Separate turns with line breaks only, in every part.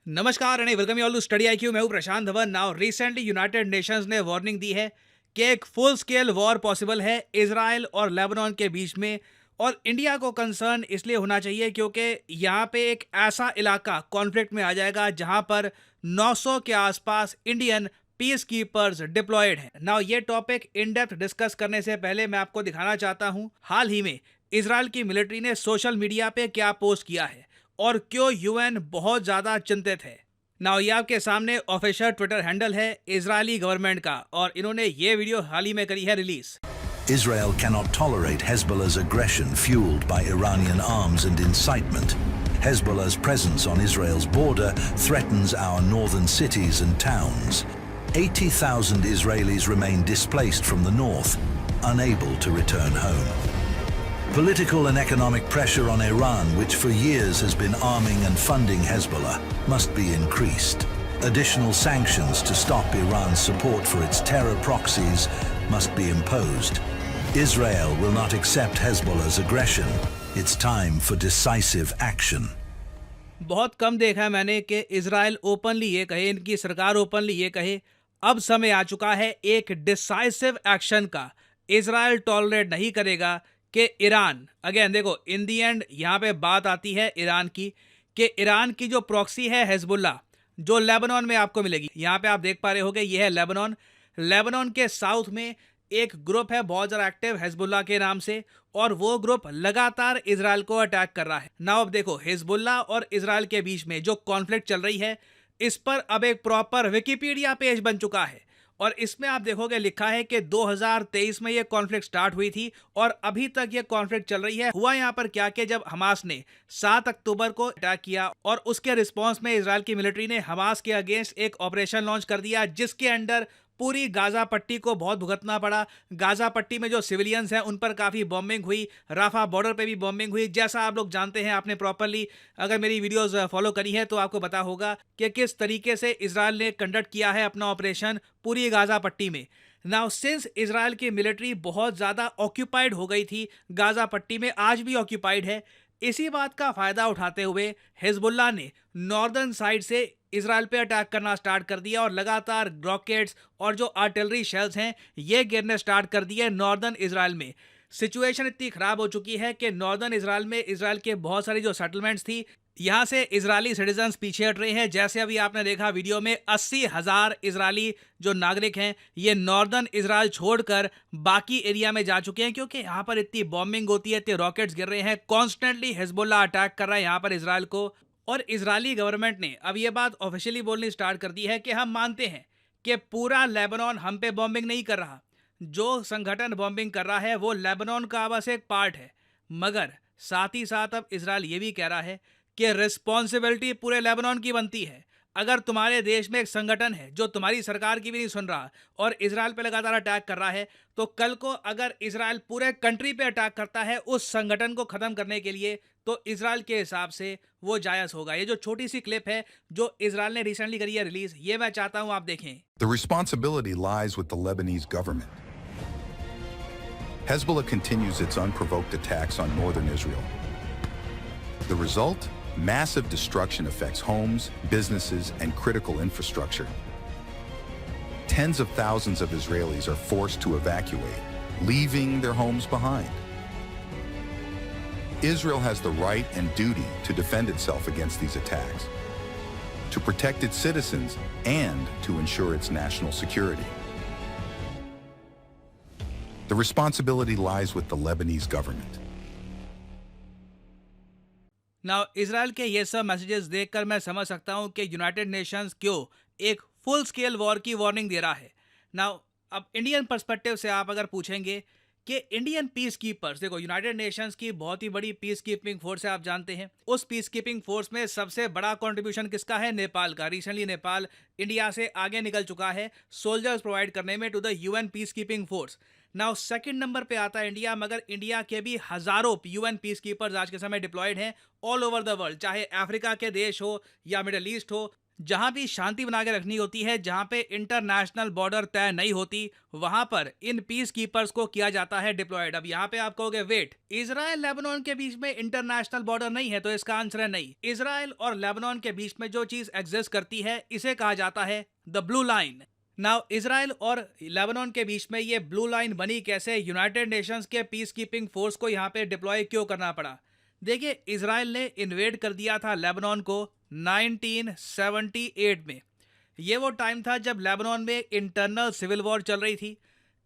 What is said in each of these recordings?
नमस्कार and welcome you all to study IQ. मैं हूं Prashant Dhawan. Now recently United Nations ने वार्निंग दी है कि एक फुल स्केल वॉर पॉसिबल है इजराइल और लेबनान के बीच में। और इंडिया को कंसर्न इसलिए होना चाहिए क्योंकि यहाँ पे एक ऐसा इलाका कॉन्फ्लिक्ट में आ जाएगा जहाँ पर 900 के आसपास इंडियन पीस कीपर्स डिप्लॉयड हैं। नाउ ये टॉपिक इन डेप्थ डिस्कस करने से पहले मैं आपको दिखाना चाहता हूँ हाल ही में इजराइल की मिलिट्री ने सोशल मीडिया पे क्या पोस्ट किया है और क्यों यूएन बहुत ज्यादा चिंतित है। नाउ ये आपके सामने ऑफिशियल ट्विटर हैंडल है इजरायली गवर्नमेंट का और इन्होंने ये वीडियो हाल ही में करी है release.
Israel cannot tolerate Hezbollah's aggression fueled by Iranian arms and incitement. Hezbollah's presence on Israel's border threatens our northern cities and towns. 80,000 Israelis remain displaced from the north, unable to return home. Political and economic pressure on Iran, which for years has been arming and funding Hezbollah, must be increased. Additional sanctions to stop Iran's support for its terror proxies must be imposed. Israel will not accept Hezbollah's aggression. It's time for decisive action.
बहुत कम देखा है मैंने कि Israel openly ये कहे, इनकी सरकार openly ये कहे अब समय आ चुका है एक डिसाइसिव एक्शन का। इजराइल टॉलरेट नहीं करेगा कि ईरान, अगेन देखो इन दी एंड यहाँ पे बात आती है ईरान की कि ईरान की जो प्रॉक्सी है हिजबुल्लाह जो लेबनान में आपको मिलेगी। यहाँ पे आप देख पा रहे होगे ये है लेबनान। लेबनान के साउथ में एक ग्रुप है बहुत ज़्यादा एक्टिव हिजबुल्लाह के नाम से और वो ग्रुप लगातार इजराइल को अटैक कर रहा है। नाउ अब देखो हिजबुल्लाह और इजराइल के बीच में जो कॉन्फ्लिक्ट चल रही है इस पर अब एक प्रॉपर विकिपीडिया पेज बन चुका है और इसमें आप देखोगे लिखा है कि 2023 में ये कॉन्फ्लिक्ट स्टार्ट हुई थी और अभी तक ये कॉन्फ्लिक्ट चल रही है। हुआ यहाँ पर क्या कि जब हमास ने 7 अक्टूबर को अटैक किया और उसके रिस्पांस में इजराइल की मिलिट्री ने हमास के अगेंस्ट एक ऑपरेशन लॉन्च कर दिया जिसके अंडर पूरी गाजा पट्टी को बहुत भुगतना पड़ा। गाजा पट्टी में जो सिविलियंस हैं उन पर काफ़ी बॉम्बिंग हुई, राफा बॉर्डर पे भी बॉम्बिंग हुई। जैसा आप लोग जानते हैं, आपने प्रॉपरली अगर मेरी वीडियोस फॉलो करी है तो आपको पता होगा कि किस तरीके से इजराइल ने कंडक्ट किया है अपना ऑपरेशन पूरी गाजा पट्टी में। नाउ सिंस इजराइल की मिलिट्री बहुत ज़्यादा ऑक्यूपाइड हो गई थी गाजा पट्टी में, आज भी ऑक्यूपाइड है, इसी बात का फ़ायदा उठाते हुए हिजबुल्लाह ने नॉर्दर्न साइड से इजराइल पे अटैक करना स्टार्ट कर दिया और लगातार रॉकेट्स और जो आर्टिलरी शेल्स हैं ये गिरने स्टार्ट कर दिए नॉर्दर्न इजराइल में। सिचुएशन इतनी ख़राब हो चुकी है कि नॉर्दर्न इजराइल में इजराइल के बहुत सारी जो सेटलमेंट्स थी यहाँ से इजरायली सिटीजन्स पीछे हट रहे हैं। जैसे अभी आपने देखा वीडियो में 80,000 इजरायली जो नागरिक हैं ये नॉर्दर्न इजराइल छोड़कर बाकी एरिया में जा चुके हैं क्योंकि यहाँ पर इतनी बॉम्बिंग होती है, इतने रॉकेट्स गिर रहे हैं, कॉन्स्टेंटली हिजबुल्लाह अटैक कर रहा है यहाँ पर इजराइल को। और इजरायली गवर्नमेंट ने अब ये बात ऑफिशियली बोलनी स्टार्ट कर दी है कि हम मानते हैं कि पूरा लेबनान हम पे बॉम्बिंग नहीं कर रहा, जो संगठन बॉम्बिंग कर रहा है वो लेबनान का बस एक पार्ट है। मगर साथ ही साथ अब इजराइल ये भी कह रहा है कि रिस्पॉन्सिबिलिटी पूरे लेबनान की बनती है। अगर तुम्हारे देश में एक संगठन है जो तुम्हारी सरकार की भी नहीं सुन रहा और इजराइल पे लगातार अटैक कर रहा है तो कल को अगर इजराइल पूरे कंट्री पे अटैक करता है उस संगठन को ख़त्म करने के लिए तो इजराइल के हिसाब से वो जायज़ होगा। ये जो छोटी सी क्लिप है जो इजराइल ने रिसेंटली करी है रिलीज, ये मैं चाहता हूँ आप देखें।
The responsibility lies with the Lebanese government. Hezbollah continues its unprovoked attacks on northern Israel. The result? Massive destruction affects homes, businesses, and critical infrastructure. Tens of thousands of Israelis are forced to evacuate, leaving their homes behind. Israel has the right and duty to defend itself against these attacks, to protect its citizens, and to ensure its national security. The responsibility lies with the Lebanese government.
Now Israel के ये सब messages देखकर मैं समझ सकता हूँ कि United Nations क्यों एक फुल स्केल वॉर की वार्निंग दे रहा है। नाउ अब इंडियन पर्सपेक्टिव से आप अगर पूछेंगे कि इंडियन पीस कीपर्स, देखो यूनाइटेड नेशंस की बहुत ही बड़ी पीस कीपिंग फोर्स है, आप जानते हैं। उस पीस कीपिंग फोर्स में सबसे बड़ा कंट्रीब्यूशन किसका है? नेपाल का। रिसेंटली नेपाल इंडिया से आगे निकल चुका है सोल्जर्स प्रोवाइड करने में to the UN peace keeping force. Now second number पे आता है इंडिया, मगर इंडिया के भी हजारों यूएन पीस कीपर्स आज के समय डिप्लॉयड हैं ऑल ओवर द वर्ल्ड, चाहे अफ्रीका के देश हो या मिडल ईस्ट हो जहां भी शांति बना के रखनी होती है, जहां पे इंटरनेशनल बॉर्डर तय नहीं होती, वहां पर इन पीस कीपर्स को किया जाता है डिप्लॉयड। अब यहाँ पे आप कहोगे वेट, इजराइल लेबनान के बीच में इंटरनेशनल बॉर्डर नहीं है, तो इसका आंसर है नहीं। इजराइल और लेबनान के बीच में जो चीज एग्जिस्ट करती है इसे कहा जाता है the blue line. Now Israel और लेबनान के बीच में ये ब्लू लाइन बनी कैसे, यूनाइटेड नेशंस के पीस कीपिंग फोर्स को यहाँ पे डिप्लॉय क्यों करना पड़ा? देखिए, इजराइल ने इन्वेड कर दिया था लेबनान को 1978 में। ये वो टाइम था जब लेबनान में इंटरनल सिविल वॉर चल रही थी।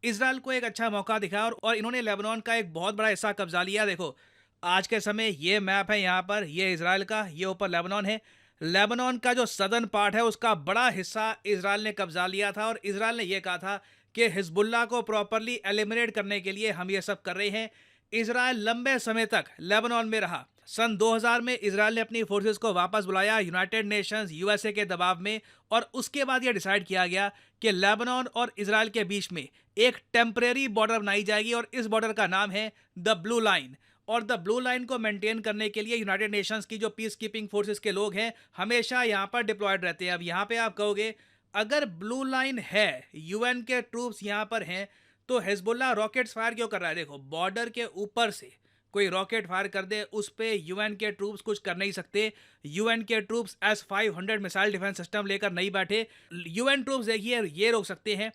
इजराइल को एक अच्छा मौका दिखा और इन्होंने लेबनान का एक बहुत बड़ा हिस्सा कब्जा लिया। देखो, आज के समय ये मैप है, यहाँ पर ये इजराइल का, ये ऊपर लेबनान है। लेबनान का जो सदर्न पार्ट है उसका बड़ा हिस्सा इजराइल ने कब्जा लिया था और इजराइल ने यह कहा था कि हिजबुल्लाह को प्रॉपरली एलिमिनेट करने के लिए हम ये सब कर रहे हैं। इजराइल लंबे समय तक लेबनान में रहा। सन 2000 में इजराइल ने अपनी फोर्सेस को वापस बुलाया यूनाइटेड नेशंस यूएसए के दबाव में, और उसके बाद यह डिसाइड किया गया कि लेबनान और इजराइल के बीच में एक टेम्परेरी बॉर्डर बनाई जाएगी और इस बॉर्डर का नाम है द ब्लू लाइन। और द ब्लू लाइन को मेंटेन करने के लिए यूनाइटेड नेशंस की जो पीस कीपिंग फोर्सेस के लोग हैं हमेशा यहाँ पर डिप्लॉयड रहते हैं। अब यहाँ पे आप कहोगे अगर ब्लू लाइन है, यूएन के ट्रूप्स यहाँ पर हैं, तो हिजबुल्लाह रॉकेट्स फायर क्यों कर रहा है? देखो, बॉर्डर के ऊपर से कोई रॉकेट फायर कर दे उस पे यूएन के ट्रूप्स कुछ कर नहीं सकते। यूएन के troops S-500 missile defence system लेकर नहीं बैठे। यूएन ट्रूप्स देखिए ये रोक सकते हैं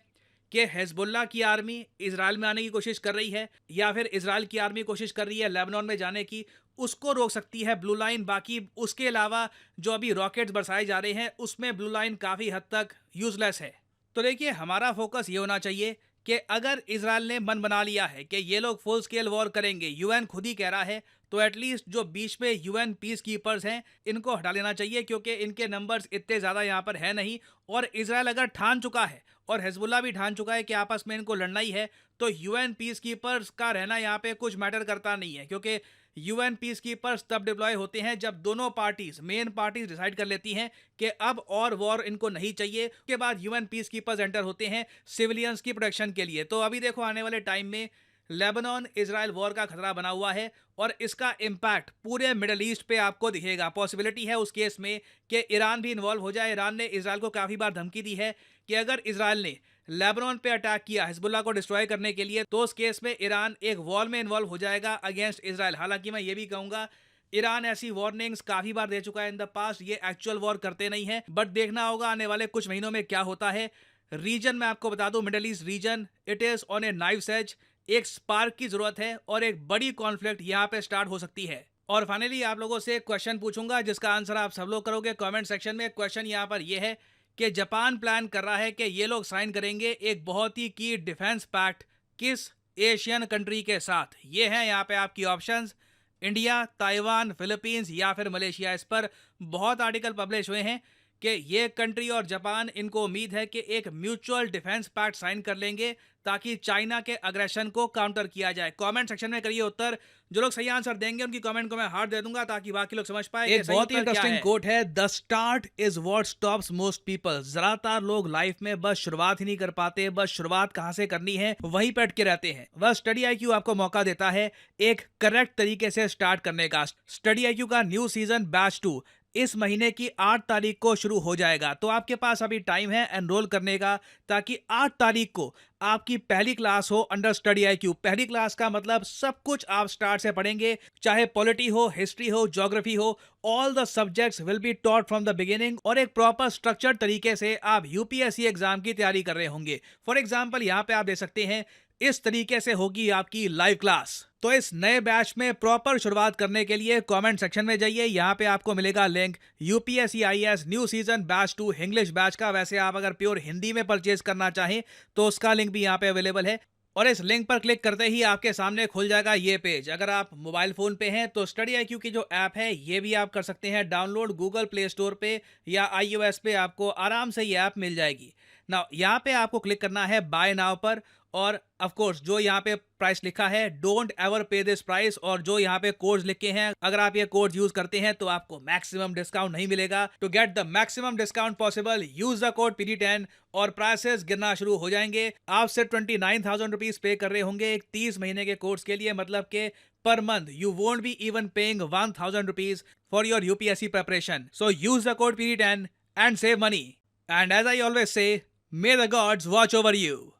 कि हिजबुल्लाह की आर्मी इजराइल में आने की कोशिश कर रही है या फिर इजराइल की आर्मी कोशिश कर रही है लेबनान में जाने की, उसको रोक सकती है ब्लू लाइन। बाकी उसके अलावा जो अभी रॉकेट्स बरसाए जा रहे हैं उसमें ब्लू लाइन काफ़ी हद तक यूजलेस है। तो देखिए, हमारा फोकस ये होना चाहिए कि अगर इजराइल ने मन बना लिया है कि ये लोग फुल स्केल वॉर करेंगे, यूएन खुद ही कह रहा है, तो एटलीस्ट जो बीच में यूएन पीस कीपर्स हैं इनको हटा लेना चाहिए, क्योंकि इनके नंबर्स इतने ज़्यादा यहाँ पर है नहीं। और इजराइल अगर ठान चुका है और हिजबुल्लाह भी ठान चुका है कि आपस में इनको लड़ना ही है, तो यूएन पीस कीपर्स का रहना यहाँ पे कुछ मैटर करता नहीं है, क्योंकि यूएन पीस कीपर्स तब डिप्लॉय होते हैं जब दोनों पार्टीज, मेन पार्टीज डिसाइड कर लेती हैं कि अब और वॉर इनको नहीं चाहिए। उसके बाद यूएन पीस कीपर्स एंटर होते हैं सिविलियंस की प्रोटेक्शन के लिए। तो अभी देखो, आने वाले टाइम में लेबनान इजराइल वॉर का खतरा बना हुआ है और इसका इम्पैक्ट पूरे मिडल ईस्ट पे आपको दिखेगा। पॉसिबिलिटी है उस केस में कि ईरान भी इन्वॉल्व हो जाए। ईरान ने इजराइल को काफ़ी बार धमकी दी है कि अगर इजराइल ने लेबनान पे अटैक किया हिजबुल्लाह को डिस्ट्रॉय करने के लिए, तो उस केस में ईरान एक वॉर में इन्वॉल्व हो जाएगा अगेंस्ट इजराइल। हालांकि मैं ये भी कहूँगा, ईरान ऐसी वार्निंग्स काफ़ी बार दे चुका है इन द पास्ट, ये एक्चुअल वॉर करते नहीं है, बट देखना होगा आने वाले कुछ महीनों में क्या होता है। रीजन मैं आपको बता दूं, Middle East region, it is on a knife's edge. एक स्पार्क की जरूरत है और एक बड़ी कॉन्फ्लिक्ट यहाँ पे स्टार्ट हो सकती है। और फाइनली आप लोगों से एक क्वेश्चन पूछूंगा जिसका आंसर आप सब लोग करोगे कमेंट सेक्शन में। क्वेश्चन यहाँ पर यह है कि जापान प्लान कर रहा है कि ये लोग साइन करेंगे एक बहुत ही की डिफेंस पैक्ट किस एशियन कंट्री के साथ? ये है यहाँ पे आपकी ऑप्शंस, इंडिया, ताइवान, फिलीपींस या फिर मलेशिया। इस पर बहुत आर्टिकल पब्लिश हुए हैं कि ये कंट्री और जापान, इनको उम्मीद है कि एक म्यूचुअल डिफेंस पैक्ट साइन कर लेंगे ताकि चाइना के अग्रेशन को काउंटर किया जाए। कमेंट सेक्शन में करिए उत्तर। जो लोग सही आंसर देंगे उनकी कमेंट को मैं हार्ट दे दूंगा ताकि बाकी लोग समझ पाए। एक बहुत ही इंटरेस्टिंग कोट है, the start is what stops most people. ज्यादातर लोग लाइफ में बस शुरुआत ही नहीं कर पाते, बस शुरुआत कहां से करनी है वहीं पे अटके रहते हैं। बस स्टडी IQ आपको मौका देता है एक करेक्ट तरीके से स्टार्ट करने का। स्टडी IQ का न्यू सीजन बैच 2 इस महीने की 8 तारीख को शुरू हो जाएगा, तो आपके पास अभी टाइम है एनरोल करने का, ताकि 8 तारीख को आपकी पहली क्लास हो अंडर स्टडी IQ। पहली क्लास का मतलब सब कुछ आप स्टार्ट से पढ़ेंगे, चाहे पॉलिटी हो, हिस्ट्री हो, ज्योग्राफी हो, all the subjects will be taught from the beginning. और एक प्रॉपर स्ट्रक्चर्ड तरीके से आप UPSC एग्जाम की तैयारी कर रहे होंगे। फॉर एग्जाम्पल यहाँ पे आप देख सकते हैं, इस तरीके से होगी आपकी लाइव क्लास। तो इस नए बैच में प्रॉपर शुरुआत करने के लिए कमेंट सेक्शन में जाइए, यहाँ पे आपको मिलेगा link UPSC IAS new season batch 2 English batch का। वैसे आप अगर प्योर हिंदी में परचेज करना चाहें तो उसका लिंक भी यहाँ पे अवेलेबल है। और इस लिंक पर क्लिक करते ही आपके सामने खुल जाएगा ये पेज। अगर आप मोबाइल फोन पे हैं तो स्टडी IQ की जो ऐप है ये भी आप कर सकते हैं डाउनलोड गूगल प्ले स्टोर पे या iOS पे, आपको आराम से ये ऐप मिल जाएगी। ना यहाँ पे आपको क्लिक करना है बाय नाउ पर, और ऑफ कोर्स जो यहाँ पे प्राइस लिखा है डोंट एवर पे दिस प्राइस, और जो यहाँ पे कोड्स लिखे हैं अगर आप ये कोड्स यूज करते हैं तो आपको मैक्सिमम डिस्काउंट नहीं मिलेगा। To get the maximum discount possible use the code PD10 और प्राइसेस गिरना शुरू हो जाएंगे। आप सिर्फ 29,000 रुपीज पे कर रहे होंगे एक 30 महीने के कोर्स के लिए, मतलब के per month you won't be even paying 1,000 rupees for your UPSC preparation. So use the code PD10 and save money. And as I always say, may the gods watch over you.